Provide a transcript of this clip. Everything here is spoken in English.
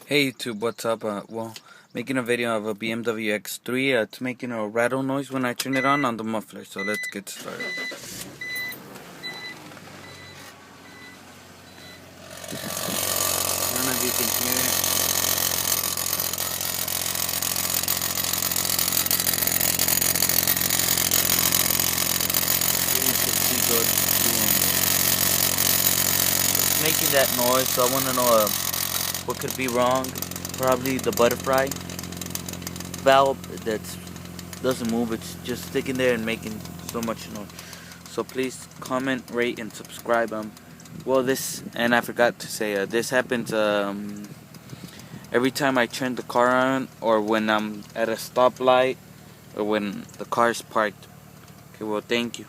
Hey YouTube, what's up? Making a video of a BMW X3. It's making a rattle noise when I turn it on the muffler. So let's get started. I don't know if you can hear it. You can see good. It's making that noise, so I want to know what could be wrong. Probably the butterfly valve that doesn't move. It's just sticking there and making so much noise. So please comment, rate, and subscribe. I forgot to say, this happens every time I turn the car on, or when I'm at a stoplight, or when the car is parked. Okay, well, thank you.